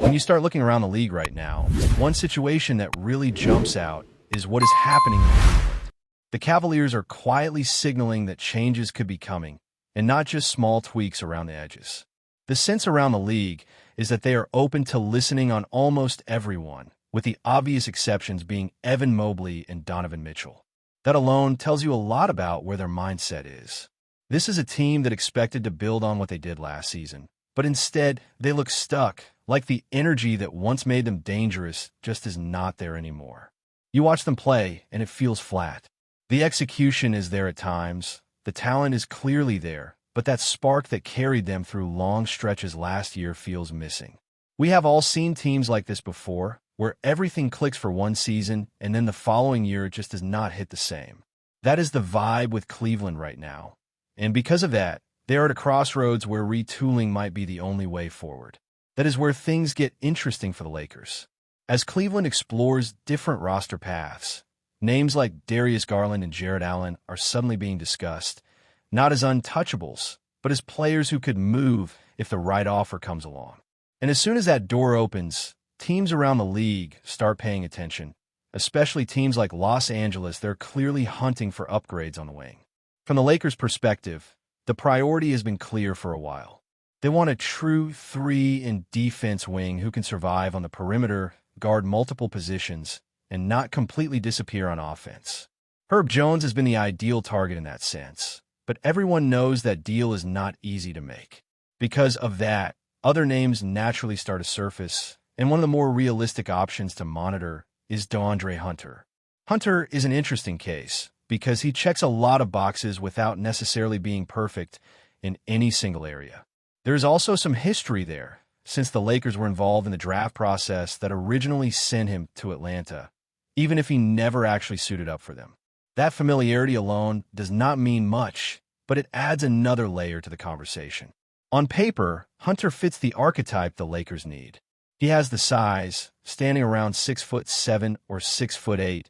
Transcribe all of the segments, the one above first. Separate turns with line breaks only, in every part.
When you start looking around the league right now, one situation that really jumps out is what is happening in Cleveland. The Cavaliers are quietly signaling that changes could be coming, and not just small tweaks around the edges. The sense around the league is that they are open to listening on almost everyone, with the obvious exceptions being Evan Mobley and Donovan Mitchell. That alone tells you a lot about where their mindset is. This is a team that expected to build on what they did last season, but instead they look stuck, like the energy that once made them dangerous just is not there anymore. You watch them play, and it feels flat. The execution is there at times, the talent is clearly there, but that spark that carried them through long stretches last year feels missing. We have all seen teams like this before, where everything clicks for one season, and then the following year it just does not hit the same. That is the vibe with Cleveland right now. And because of that, they are at a crossroads where retooling might be the only way forward. That is where things get interesting for the Lakers. As Cleveland explores different roster paths, names like Darius Garland and Jarrett Allen are suddenly being discussed, not as untouchables, but as players who could move if the right offer comes along. And as soon as that door opens, teams around the league start paying attention, especially teams like Los Angeles. They're clearly hunting for upgrades on the wing. From the Lakers' perspective, the priority has been clear for a while. They want a true 3-and-defense wing who can survive on the perimeter, guard multiple positions, and not completely disappear on offense. Herb Jones has been the ideal target in that sense, but everyone knows that deal is not easy to make. Because of that, other names naturally start to surface, and one of the more realistic options to monitor is DeAndre Hunter. Hunter is an interesting case because he checks a lot of boxes without necessarily being perfect in any single area. There is also some history there, since the Lakers were involved in the draft process that originally sent him to Atlanta, even if he never actually suited up for them. That familiarity alone does not mean much, but it adds another layer to the conversation. On paper, Hunter fits the archetype the Lakers need. He has the size, standing around 6'7" or 6'8",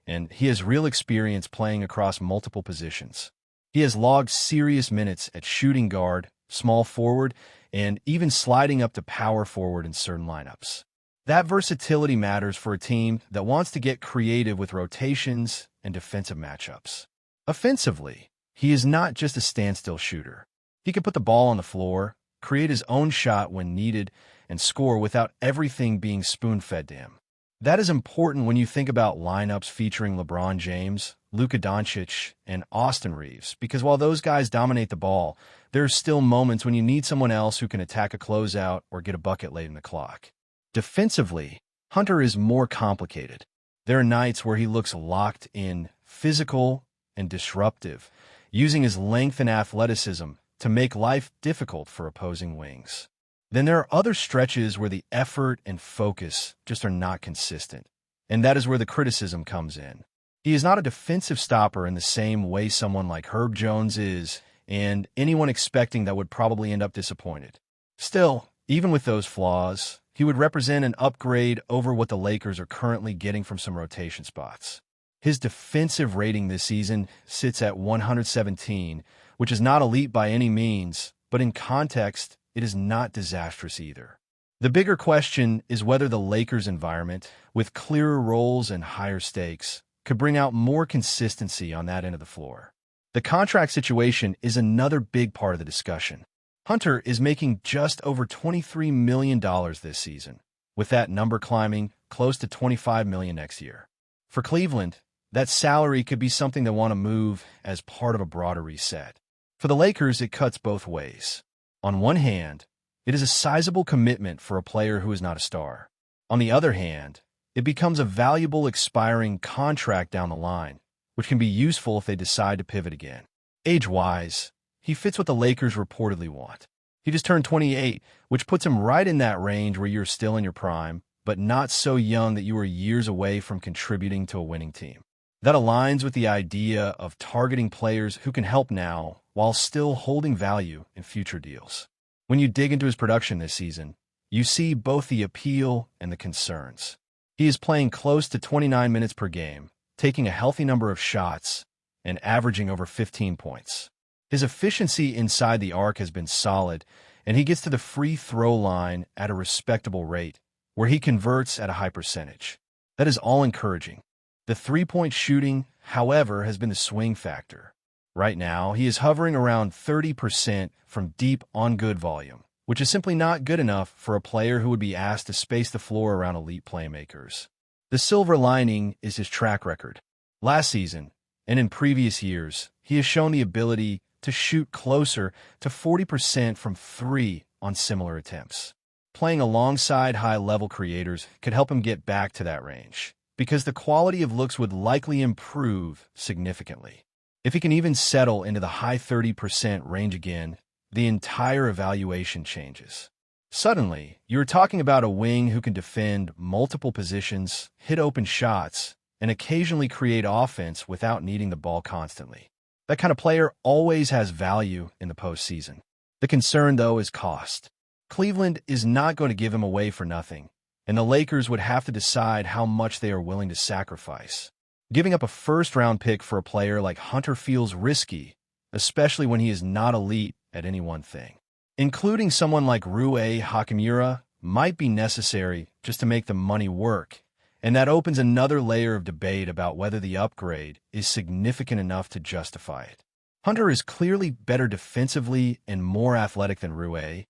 and he has real experience playing across multiple positions. He has logged serious minutes at shooting guard, small forward, and even sliding up to power forward in certain lineups. That versatility matters for a team that wants to get creative with rotations and defensive matchups. Offensively, he is not just a standstill shooter. He can put the ball on the floor, create his own shot when needed, and score without everything being spoon-fed to him. That is important when you think about lineups featuring LeBron James, Luka Doncic, and Austin Reeves, because while those guys dominate the ball, there are still moments when you need someone else who can attack a closeout or get a bucket late in the clock. Defensively, Hunter is more complicated. There are nights where he looks locked in, physical, and disruptive, using his length and athleticism to make life difficult for opposing wings. Then there are other stretches where the effort and focus just are not consistent, and that is where the criticism comes in. He is not a defensive stopper in the same way someone like Herb Jones is, and anyone expecting that would probably end up disappointed. Still, even with those flaws, he would represent an upgrade over what the Lakers are currently getting from some rotation spots. His defensive rating this season sits at 117, which is not elite by any means, but in context, it is not disastrous either. The bigger question is whether the Lakers' environment, with clearer roles and higher stakes, could bring out more consistency on that end of the floor. The contract situation is another big part of the discussion. Hunter is making just over $23 million this season, with that number climbing close to $25 million next year. For Cleveland, that salary could be something they want to move as part of a broader reset. For the Lakers, it cuts both ways. On one hand, it is a sizable commitment for a player who is not a star. On the other hand, it becomes a valuable expiring contract down the line, which can be useful if they decide to pivot again. Age-wise, he fits what the Lakers reportedly want. He just turned 28, which puts him right in that range where you're still in your prime, but not so young that you are years away from contributing to a winning team. That aligns with the idea of targeting players who can help now while still holding value in future deals. When you dig into his production this season, you see both the appeal and the concerns. He is playing close to 29 minutes per game, taking a healthy number of shots, and averaging over 15 points. His efficiency inside the arc has been solid, and he gets to the free throw line at a respectable rate, where he converts at a high percentage. That is all encouraging. The three-point shooting, however, has been the swing factor. Right now, he is hovering around 30% from deep on good volume, which is simply not good enough for a player who would be asked to space the floor around elite playmakers. The silver lining is his track record. Last season, and in previous years, he has shown the ability to shoot closer to 40% from three on similar attempts. Playing alongside high-level creators could help him get back to that range, because the quality of looks would likely improve significantly. If he can even settle into the high 30% range again, the entire evaluation changes. Suddenly, you're talking about a wing who can defend multiple positions, hit open shots, and occasionally create offense without needing the ball constantly. That kind of player always has value in the postseason. The concern, though, is cost. Cleveland is not going to give him away for nothing, and the Lakers would have to decide how much they are willing to sacrifice. Giving up a first-round pick for a player like Hunter feels risky, especially when he is not elite at any one thing. Including someone like Rui Hachimura might be necessary just to make the money work, and that opens another layer of debate about whether the upgrade is significant enough to justify it. Hunter is clearly better defensively and more athletic than Rui,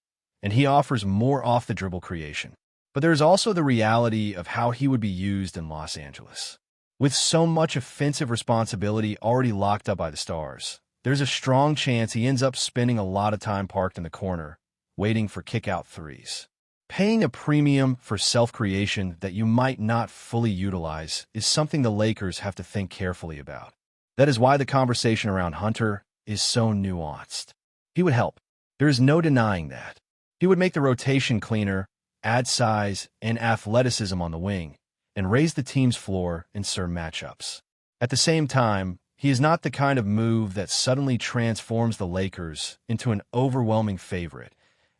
and he offers more off-the-dribble creation. But there is also the reality of how he would be used in Los Angeles. With so much offensive responsibility already locked up by the Stars, there's a strong chance he ends up spending a lot of time parked in the corner, waiting for kick-out threes. Paying a premium for self-creation that you might not fully utilize is something the Lakers have to think carefully about. That is why the conversation around Hunter is so nuanced. He would help. There is no denying that. He would make the rotation cleaner, add size and athleticism on the wing, and raise the team's floor in certain matchups. At the same time, he is not the kind of move that suddenly transforms the Lakers into an overwhelming favorite,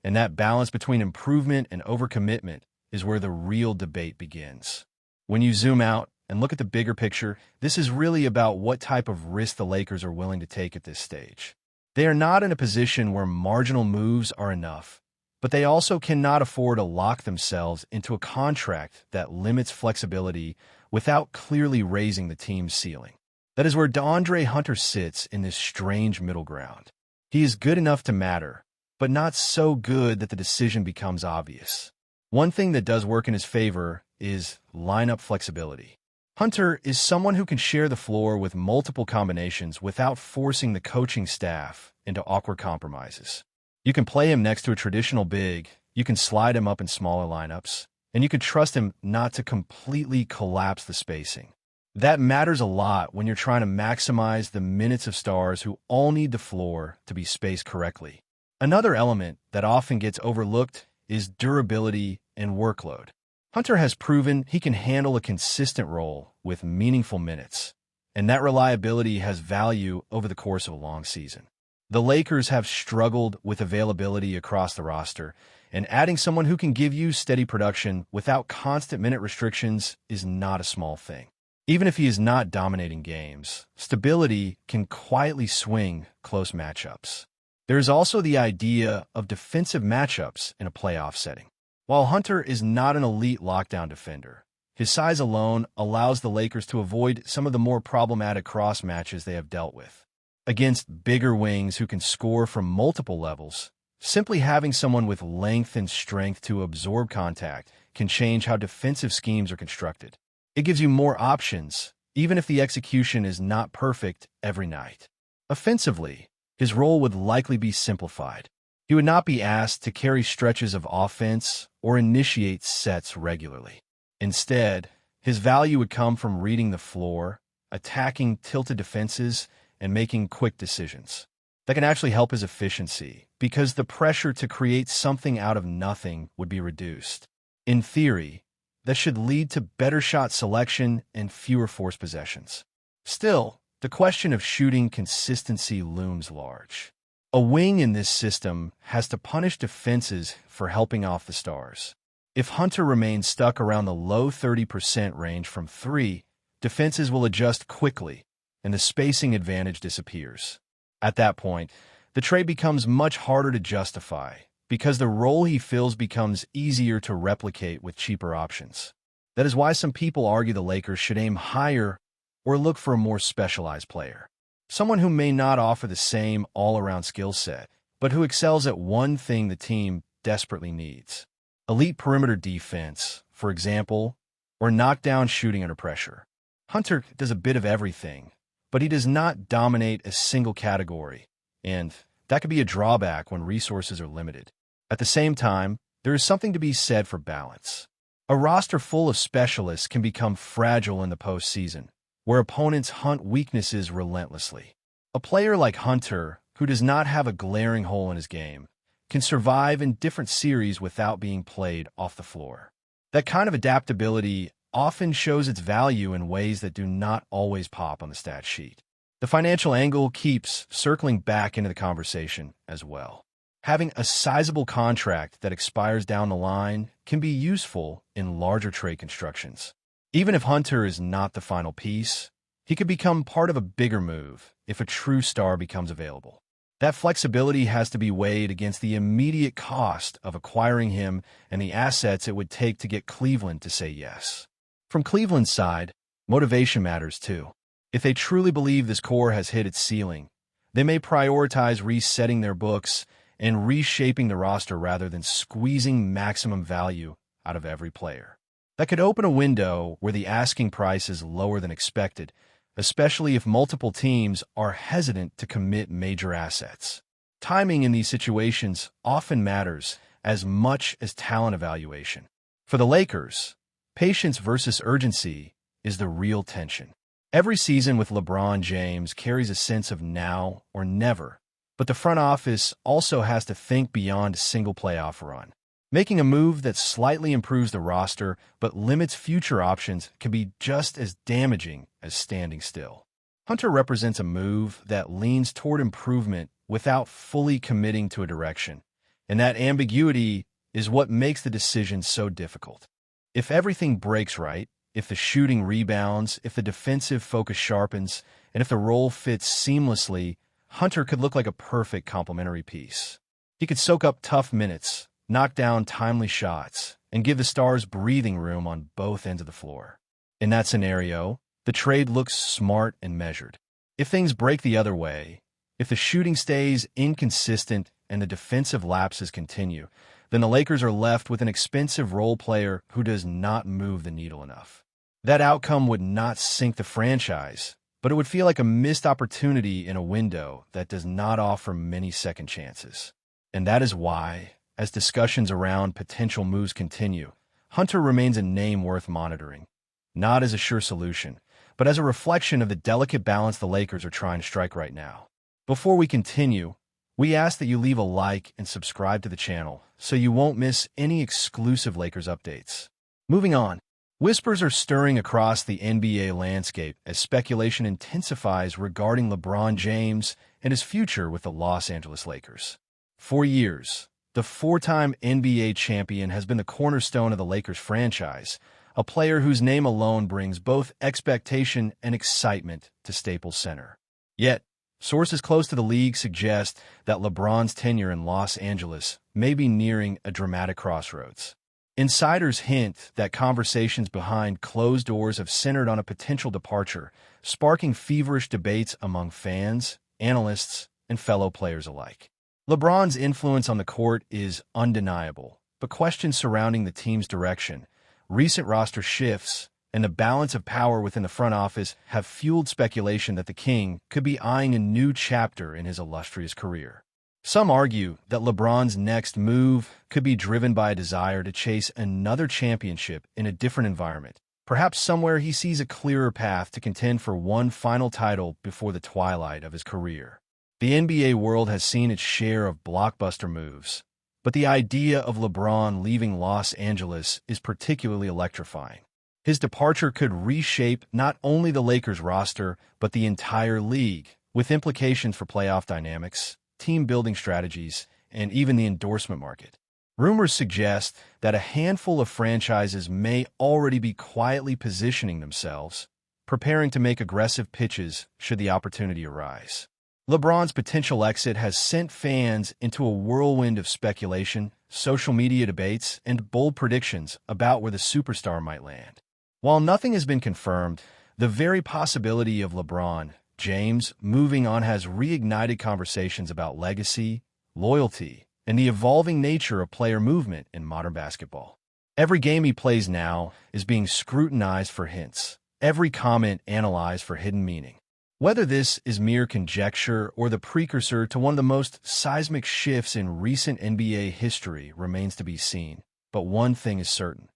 and that balance between improvement and overcommitment is where the real debate begins. When you zoom out and look at the bigger picture, this is really about what type of risk the Lakers are willing to take at this stage. They are not in a position where marginal moves are enough, but they also cannot afford to lock themselves into a contract that limits flexibility without clearly raising the team's ceiling. That is where DeAndre Hunter sits in this strange middle ground. He is good enough to matter, but not so good that the decision becomes obvious. One thing that does work in his favor is lineup flexibility. Hunter is someone who can share the floor with multiple combinations without forcing the coaching staff into awkward compromises. You can play him next to a traditional big, you can slide him up in smaller lineups, and you can trust him not to completely collapse the spacing. That matters a lot when you're trying to maximize the minutes of stars who all need the floor to be spaced correctly. Another element that often gets overlooked is durability and workload. Hunter has proven he can handle a consistent role with meaningful minutes, and that reliability has value over the course of a long season. The Lakers have struggled with availability across the roster, and adding someone who can give you steady production without constant minute restrictions is not a small thing. Even if he is not dominating games, stability can quietly swing close matchups. There is also the idea of defensive matchups in a playoff setting. While Hunter is not an elite lockdown defender, his size alone allows the Lakers to avoid some of the more problematic cross matches they have dealt with. Against bigger wings who can score from multiple levels, simply having someone with length and strength to absorb contact can change how defensive schemes are constructed. It gives you more options, even if the execution is not perfect every night. Offensively, his role would likely be simplified. He would not be asked to carry stretches of offense or initiate sets regularly. Instead, his value would come from reading the floor, attacking tilted defenses, and making quick decisions. That can actually help his efficiency, because the pressure to create something out of nothing would be reduced. In theory, that should lead to better shot selection and fewer forced possessions. Still, the question of shooting consistency looms large. A wing in this system has to punish defenses for helping off the stars. If Hunter remains stuck around the low 30% range from three, defenses will adjust quickly, and the spacing advantage disappears. At that point, the trade becomes much harder to justify, because the role he fills becomes easier to replicate with cheaper options. That is why some people argue the Lakers should aim higher or look for a more specialized player. Someone who may not offer the same all-around skill set, but who excels at one thing the team desperately needs. Elite perimeter defense, for example, or knockdown shooting under pressure. Hunter does a bit of everything, but he does not dominate a single category, and that could be a drawback when resources are limited. At the same time, there is something to be said for balance. A roster full of specialists can become fragile in the postseason, where opponents hunt weaknesses relentlessly. A player like Hunter, who does not have a glaring hole in his game, can survive in different series without being played off the floor. That kind of adaptability often shows its value in ways that do not always pop on the stat sheet. The financial angle keeps circling back into the conversation as well. Having a sizable contract that expires down the line can be useful in larger trade constructions. Even if Hunter is not the final piece, he could become part of a bigger move if a true star becomes available. That flexibility has to be weighed against the immediate cost of acquiring him and the assets it would take to get Cleveland to say yes. From Cleveland's side, motivation matters too. If they truly believe this core has hit its ceiling, they may prioritize resetting their books and reshaping the roster rather than squeezing maximum value out of every player. That could open a window where the asking price is lower than expected, especially if multiple teams are hesitant to commit major assets. Timing in these situations often matters as much as talent evaluation. For the Lakers, patience versus urgency is the real tension. Every season with LeBron James carries a sense of now or never, but the front office also has to think beyond a single playoff run. Making a move that slightly improves the roster but limits future options can be just as damaging as standing still. Hunter represents a move that leans toward improvement without fully committing to a direction, and that ambiguity is what makes the decision so difficult. If everything breaks right, if the shooting rebounds, if the defensive focus sharpens, and if the role fits seamlessly, Hunter could look like a perfect complementary piece. He could soak up tough minutes, knock down timely shots, and give the Stars breathing room on both ends of the floor. In that scenario, the trade looks smart and measured. If things break the other way, if the shooting stays inconsistent and the defensive lapses continue, then the Lakers are left with an expensive role player who does not move the needle enough. That outcome would not sink the franchise, but it would feel like a missed opportunity in a window that does not offer many second chances. And that is why, as discussions around potential moves continue, Hunter remains a name worth monitoring, not as a sure solution, but as a reflection of the delicate balance the Lakers are trying to strike right now. Before we continue, we ask that you leave a like and subscribe to the channel so you won't miss any exclusive Lakers updates. Moving on, whispers are stirring across the NBA landscape as speculation intensifies regarding LeBron James and his future with the Los Angeles Lakers. For years, the four-time NBA champion has been the cornerstone of the Lakers franchise, a player whose name alone brings both expectation and excitement to Staples Center. Yet, sources close to the league suggest that LeBron's tenure in Los Angeles may be nearing a dramatic crossroads. Insiders hint that conversations behind closed doors have centered on a potential departure, sparking feverish debates among fans, analysts, and fellow players alike. LeBron's influence on the court is undeniable, but questions surrounding the team's direction, recent roster shifts, and the balance of power within the front office have fueled speculation that the King could be eyeing a new chapter in his illustrious career. Some argue that LeBron's next move could be driven by a desire to chase another championship in a different environment, perhaps somewhere he sees a clearer path to contend for one final title before the twilight of his career. The NBA world has seen its share of blockbuster moves, but the idea of LeBron leaving Los Angeles is particularly electrifying. His departure could reshape not only the Lakers roster, but the entire league, with implications for playoff dynamics, team-building strategies, and even the endorsement market. Rumors suggest that a handful of franchises may already be quietly positioning themselves, preparing to make aggressive pitches should the opportunity arise. LeBron's potential exit has sent fans into a whirlwind of speculation, social media debates, and bold predictions about where the superstar might land. While nothing has been confirmed, the very possibility of LeBron James moving on has reignited conversations about legacy, loyalty, and the evolving nature of player movement in modern basketball. Every game he plays now is being scrutinized for hints, every comment analyzed for hidden meaning. Whether this is mere conjecture or the precursor to one of the most seismic shifts in recent NBA history remains to be seen. But one thing is certain.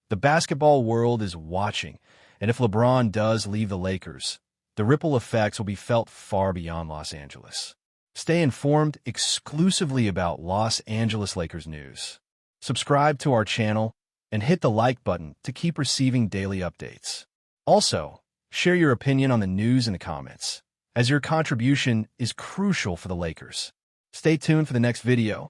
The basketball world is watching, and if LeBron does leave the Lakers, the ripple effects will be felt far beyond Los Angeles. Stay informed exclusively about Los Angeles Lakers news. Subscribe to our channel and hit the like button to keep receiving daily updates. Also, share your opinion on the news in the comments, as your contribution is crucial for the Lakers. Stay tuned for the next video.